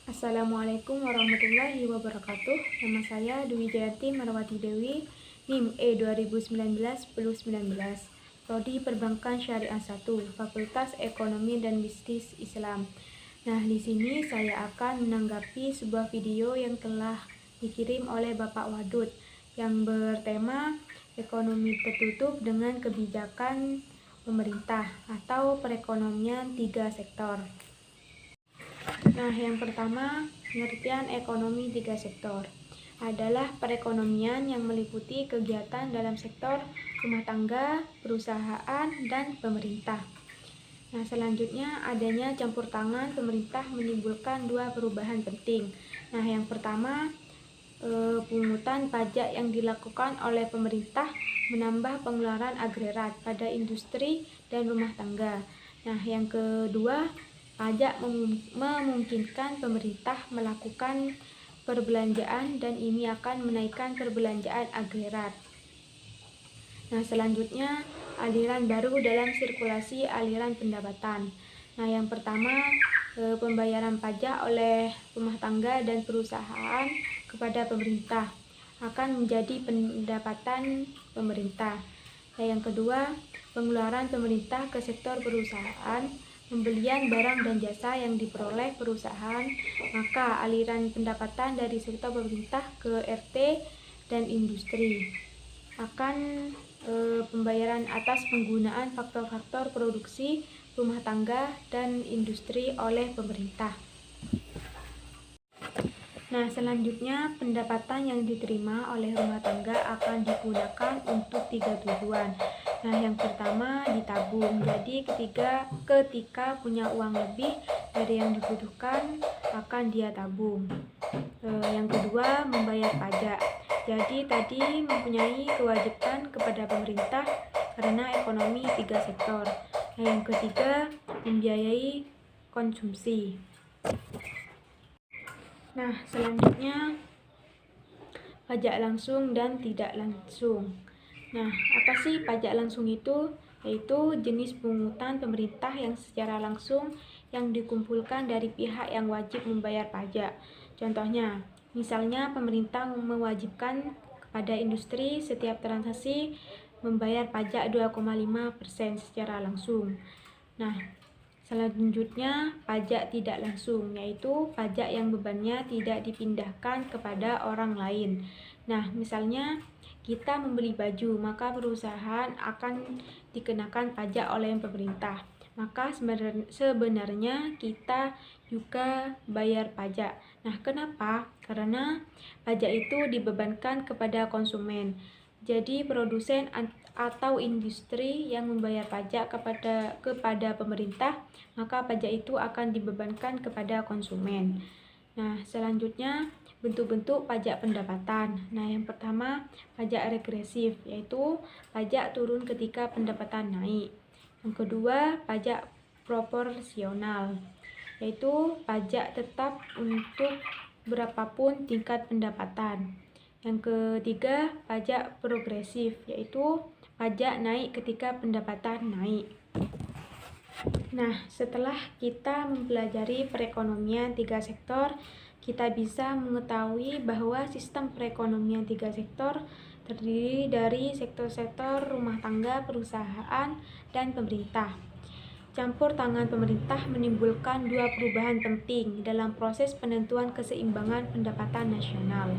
Assalamualaikum warahmatullahi wabarakatuh. Nama saya Dwi Jayanti Marwati Dewi, NIM E2019-1019, Prodi Perbankan Syariah 1, Fakultas Ekonomi dan Bisnis Islam. Nah, di sini saya akan menanggapi sebuah video yang telah dikirim oleh Bapak Wadud yang bertema ekonomi tertutup dengan kebijakan pemerintah atau perekonomian 3 sektor. Nah, yang pertama, pengertian ekonomi 3 sektor adalah perekonomian yang meliputi kegiatan dalam sektor rumah tangga, perusahaan, dan pemerintah. Nah, selanjutnya adanya campur tangan pemerintah menimbulkan 2 perubahan penting. Nah, yang pertama, pungutan pajak yang dilakukan oleh pemerintah menambah pengeluaran agregat pada industri dan rumah tangga. Nah, yang kedua, pajak memungkinkan pemerintah melakukan perbelanjaan dan ini akan menaikkan perbelanjaan agregat. Nah, selanjutnya aliran baru dalam sirkulasi aliran pendapatan. Nah, yang pertama, pembayaran pajak oleh rumah tangga dan perusahaan kepada pemerintah akan menjadi pendapatan pemerintah. Nah, yang kedua, pengeluaran pemerintah ke sektor perusahaan, pembelian barang dan jasa yang diperoleh perusahaan, maka aliran pendapatan dari sektor pemerintah ke RT dan industri akan pembayaran atas penggunaan faktor-faktor produksi rumah tangga dan industri oleh pemerintah. Nah, selanjutnya pendapatan yang diterima oleh rumah tangga akan digunakan untuk 3 tujuan. Nah, yang pertama ditabung. Jadi ketika punya uang lebih dari yang dibutuhkan akan dia tabung. Yang kedua, membayar pajak. Jadi tadi mempunyai kewajiban kepada pemerintah karena ekonomi 3 sektor. Nah, yang ketiga, membiayai konsumsi. Nah, selanjutnya pajak langsung dan tidak langsung. Nah, apa sih pajak langsung itu? Yaitu jenis pungutan pemerintah yang secara langsung yang dikumpulkan dari pihak yang wajib membayar pajak. Contohnya, misalnya pemerintah mewajibkan kepada industri setiap transaksi membayar pajak 2,5% secara langsung. Nah, selanjutnya pajak tidak langsung, yaitu pajak yang bebannya tidak dipindahkan kepada orang lain. Nah, misalnya kita membeli baju, maka perusahaan akan dikenakan pajak oleh pemerintah. Maka sebenarnya kita juga bayar pajak. Nah, kenapa? Karena pajak itu dibebankan kepada konsumen. Jadi produsen atau industri yang membayar pajak kepada pemerintah, maka pajak itu akan dibebankan kepada konsumen. Nah, selanjutnya bentuk-bentuk pajak pendapatan. Nah, yang pertama pajak regresif, yaitu pajak turun ketika pendapatan naik. Yang kedua, pajak proporsional, yaitu pajak tetap untuk berapapun tingkat pendapatan. Yang ketiga, pajak progresif, yaitu pajak naik ketika pendapatan naik. Nah, setelah kita mempelajari perekonomian 3 sektor, kita bisa mengetahui bahwa sistem perekonomian 3 sektor terdiri dari sektor-sektor rumah tangga, perusahaan, dan pemerintah. Campur tangan pemerintah menimbulkan 2 perubahan penting dalam proses penentuan keseimbangan pendapatan nasional.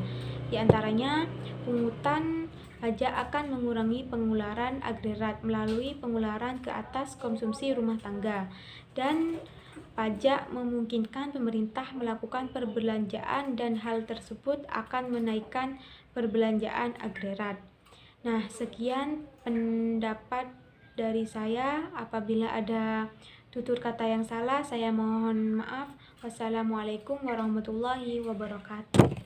Di antaranya, pungutan pajak akan mengurangi pengeluaran agregat melalui pengeluaran ke atas konsumsi rumah tangga, dan pajak memungkinkan pemerintah melakukan perbelanjaan dan hal tersebut akan menaikkan perbelanjaan agregat. Nah, sekian pendapat dari saya. Apabila ada tutur kata yang salah, saya mohon maaf. Wassalamualaikum warahmatullahi wabarakatuh.